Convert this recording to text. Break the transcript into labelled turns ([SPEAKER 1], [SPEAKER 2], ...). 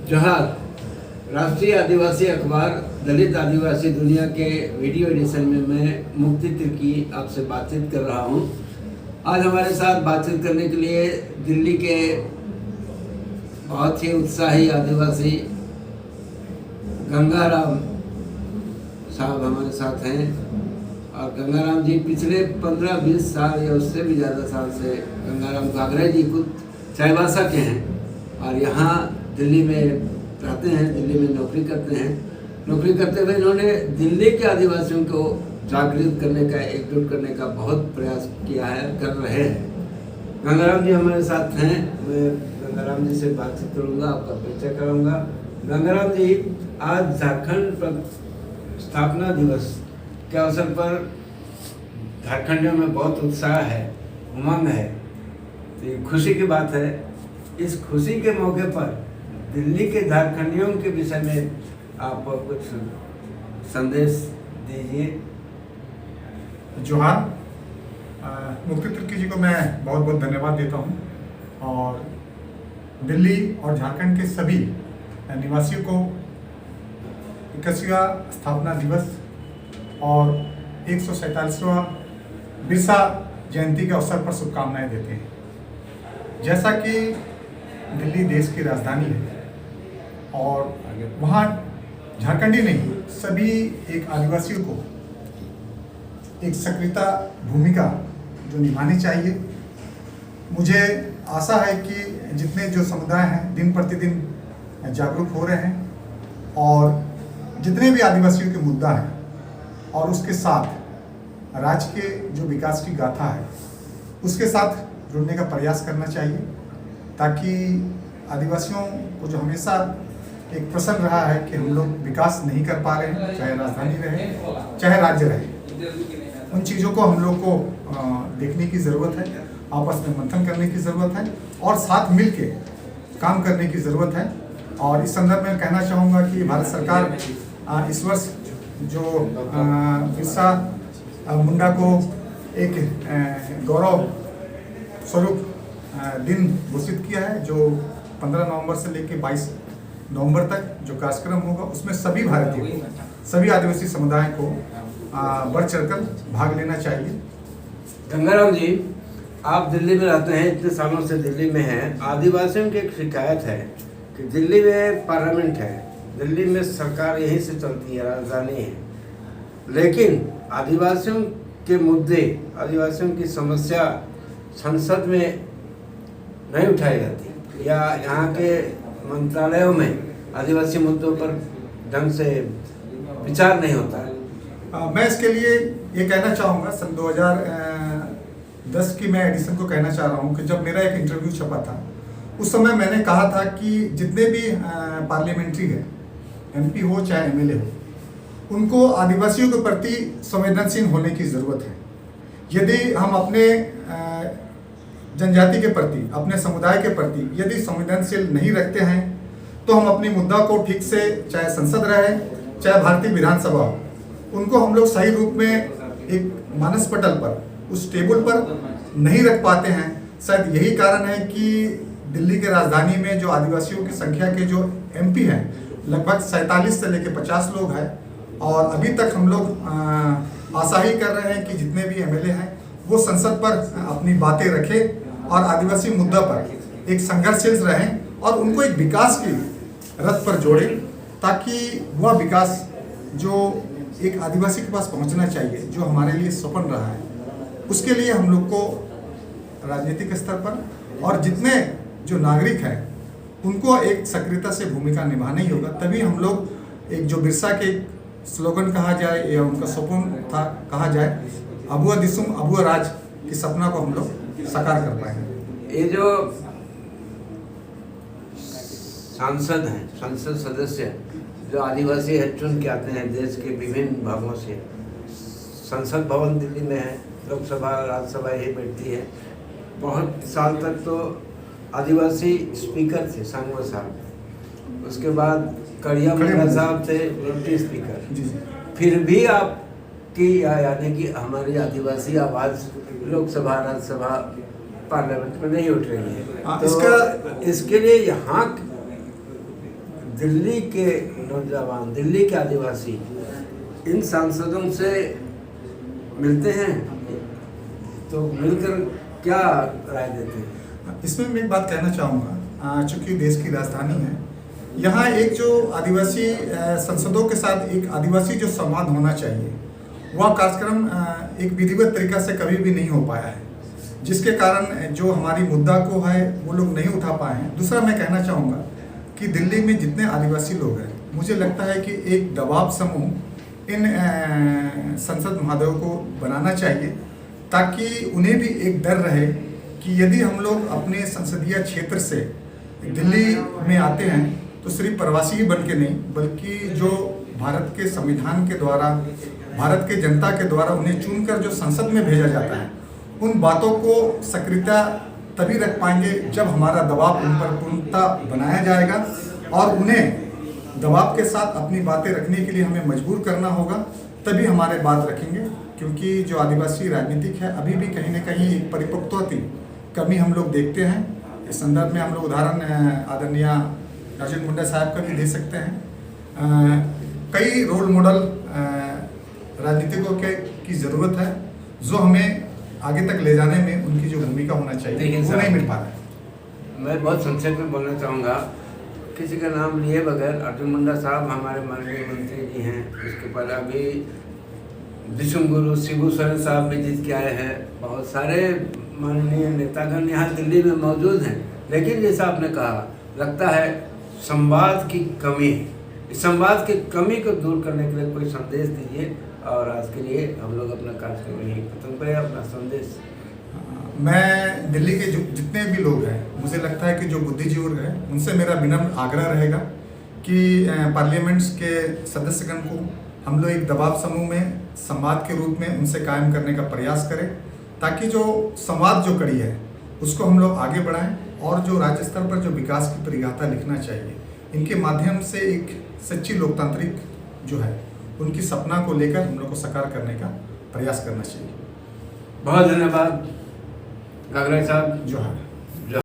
[SPEAKER 1] जोहार। राष्ट्रीय आदिवासी अखबार दलित आदिवासी दुनिया के वीडियो एडिशन में मैं मुक्ति तिर्की आपसे बातचीत कर रहा हूं। आज हमारे साथ बातचीत करने के लिए दिल्ली के बहुत ही उत्साही आदिवासी गंगाराम साहब हमारे साथ हैं। और गंगाराम जी पिछले 15-20 साल या उससे भी ज़्यादा साल से गंगाराम घाघरे जी खुद चाईबासा के हैं और यहाँ दिल्ली में रहते हैं, दिल्ली में नौकरी करते हैं। नौकरी करते हुए इन्होंने दिल्ली के आदिवासियों को जागृत करने का, एकजुट करने का बहुत प्रयास किया है, कर रहे हैं। गंगाराम जी हमारे साथ हैं। मैं गंगाराम जी से बातचीत करूँगा, आपका परिचय कराऊँगा। गंगाराम जी, आज झारखंड स्थापना दिवस के अवसर पर झारखंडियों में बहुत उत्साह है, उमंग है, तो खुशी की बात है। इस खुशी के मौके पर दिल्ली के झारखंडियों के विषय में आप कुछ संदेश दीजिए।
[SPEAKER 2] जोहार। मुक्ति तिर्की जी को मैं बहुत बहुत धन्यवाद देता हूं और दिल्ली और झारखंड के सभी निवासियों को 21वां स्थापना दिवस और 147वां बिरसा जयंती के अवसर पर शुभकामनाएं देते हैं। जैसा कि दिल्ली देश की राजधानी है और वहाँ झारखंडी नहीं, सभी एक आदिवासियों को एक सक्रियता भूमिका जो निभानी चाहिए। मुझे आशा है कि जितने जो समुदाय हैं दिन प्रतिदिन जागरूक हो रहे हैं और जितने भी आदिवासियों के मुद्दा हैं और उसके साथ राज्य के जो विकास की गाथा है उसके साथ जुड़ने का प्रयास करना चाहिए, ताकि आदिवासियों को जो हमेशा एक प्रश्न रहा है कि हम लोग विकास नहीं कर पा रहे हैं, चाहे राजधानी रहे चाहे राज्य रहे, उन चीज़ों को हम लोग को देखने की ज़रूरत है, आपस में मंथन करने की ज़रूरत है और साथ मिल के काम करने की ज़रूरत है। और इस संदर्भ में कहना चाहूँगा कि भारत सरकार इस वर्ष जो बिरसा मुंडा को एक गौरव स्वरूप दिन घोषित किया है, जो 15 नवंबर से लेकर 22 नवंबर तक जो कार्यक्रम होगा उसमें सभी भारतीयों को, सभी आदिवासी समुदाय को बढ़ चढ़कर भाग लेना चाहिए।
[SPEAKER 1] गंगाराम जी, आप दिल्ली में रहते हैं, इतने सालों से दिल्ली में हैं। आदिवासियों की एक शिकायत है कि दिल्ली में पार्लियामेंट है, दिल्ली में सरकार यहीं से चलती है, राजधानी है, लेकिन आदिवासियों के मुद्दे, आदिवासियों की समस्या संसद में नहीं उठाई जाती या यहाँ के मंत्रालयों में आदिवासी मुद्दों पर ढंग से विचार नहीं होता है।
[SPEAKER 2] मैं इसके लिए ये कहना चाहूँगा, सन 2010 की मैं एडिशन को कहना चाह रहा हूँ कि जब मेरा एक इंटरव्यू छपा था उस समय मैंने कहा था कि जितने भी पार्लियामेंट्री है, MP हो चाहे MLA हो, उनको आदिवासियों के प्रति संवेदनशील होने की ज़रूरत है। यदि हम अपने जनजाति के प्रति, अपने समुदाय के प्रति यदि संवेदनशील नहीं रखते हैं तो हम अपनी मुद्दा को ठीक से, चाहे संसद रहे चाहे भारतीय विधानसभा हो, उनको हम लोग सही रूप में एक मानस पटल पर, उस टेबल पर नहीं रख पाते हैं। शायद यही कारण है कि दिल्ली के राजधानी में जो आदिवासियों की संख्या के जो MP हैं लगभग 47 से लेकर 50 लोग हैं और अभी तक हम लोग आशा ही कर रहे हैं कि जितने भी MLA हैं वो संसद पर अपनी बातें रखें और आदिवासी मुद्दा पर एक संघर्षशील रहें और उनको एक विकास की रथ पर जोड़ें, ताकि वह विकास जो एक आदिवासी के पास पहुंचना चाहिए, जो हमारे लिए सपन रहा है, उसके लिए हम लोग को राजनीतिक स्तर पर और जितने जो नागरिक हैं उनको एक सक्रियता से भूमिका निभाना ही होगा। तभी हम लोग एक जो बिरसा के स्लोगन कहा जाए या उनका सपन था कहा जाए, अबुआ दिसुम अबुआ राज की सपना को हम लोग साकार कर पाएंगे।
[SPEAKER 1] ये जो सांसद हैं, संसद सदस्य जो आदिवासी है चुन के आते हैं देश के विभिन्न भागों से, संसद भवन दिल्ली में है, लोकसभा राज्यसभा यही बैठती है। बहुत साल तक तो आदिवासी स्पीकर थे सांगवा साहब, उसके बाद कड़िया मुंडा साहब थे डिप्टी स्पीकर। फिर भी आपकी यानी कि हमारी आदिवासी आवाज़ लोकसभा राज्यसभा पार्लियामेंट में नहीं उठ रही है। तो इसके लिए यहाँ दिल्ली के नौजवान, दिल्ली के आदिवासी इन सांसदों से मिलते हैं तो मिलकर क्या राय देते हैं?
[SPEAKER 2] इसमें मैं एक बात कहना चाहूँगा, चूँकि देश की राजधानी है, यहाँ एक जो आदिवासी संसदों के साथ एक आदिवासी जो संवाद होना चाहिए, वह कार्यक्रम एक विधिवत तरीका से कभी भी नहीं हो पाया है, जिसके कारण जो हमारी मुद्दा को है वो लोग नहीं उठा पाए हैं। दूसरा मैं कहना चाहूँगा कि दिल्ली में जितने आदिवासी लोग हैं, मुझे लगता है कि एक दबाव समूह इन संसद महोदयों को बनाना चाहिए, ताकि उन्हें भी एक डर रहे कि यदि हम लोग अपने संसदीय क्षेत्र से दिल्ली में आते हैं तो सिर्फ प्रवासी ही बन के नहीं, बल्कि जो भारत के संविधान के द्वारा, भारत के जनता के द्वारा उन्हें चुनकर जो संसद में भेजा जाता है, उन बातों को सक्रियता तभी रख पाएंगे जब हमारा दबाव उन पर पूर्णता बनाया जाएगा, और उन्हें दबाव के साथ अपनी बातें रखने के लिए हमें मजबूर करना होगा, तभी हमारे बात रखेंगे। क्योंकि जो आदिवासी राजनीतिक है, अभी भी कहीं न कहीं एक परिपक्वता की कमी हम लोग देखते हैं। इस संदर्भ में हम लोग उदाहरण आदरणीय अर्जुन मुंडा साहब का भी दे सकते हैं। कई रोल मॉडल राजनीतिकों की ज़रूरत है, जो हमें आगे तक ले जाने में उनकी जो भूमिका होना चाहिए वो नहीं मिल पा रहा है।
[SPEAKER 1] मैं बहुत संक्षेप में बोलना चाहूँगा, किसी का नाम लिए बगैर अर्जुन मुंडा साहब हमारे माननीय मंत्री जी हैं। उसके पहले अभी विष्णु गुरु शिबू सोरेन साहब भी जीत के आए हैं। बहुत सारे माननीय नेतागण यहाँ दिल्ली में मौजूद हैं, लेकिन जैसा आपने कहा, लगता है संवाद की कमी है। इस संवाद की कमी को दूर करने के लिए कोई संदेश दीजिए, और आज के लिए हम लोग अपना कार्यक्रम यहीं खत्म करें। अपना संदेश।
[SPEAKER 2] मैं दिल्ली के जो जितने भी लोग हैं, मुझे लगता है कि जो बुद्धिजीवी हैं, उनसे मेरा विनम्र आग्रह रहेगा कि पार्लियामेंट्स के सदस्यगण को हम लोग एक दबाव समूह में संवाद के रूप में उनसे कायम करने का प्रयास करें, ताकि जो संवाद जो कड़ी है उसको हम लोग आगे बढ़ाएं, और जो राज्य स्तर पर जो विकास की परिगाथा लिखना चाहिए, इनके माध्यम से एक सच्ची लोकतांत्रिक जो है उनकी सपना को लेकर हम लोग को साकार करने का प्रयास करना चाहिए।
[SPEAKER 1] बहुत धन्यवाद गागरा साहब।
[SPEAKER 2] जो है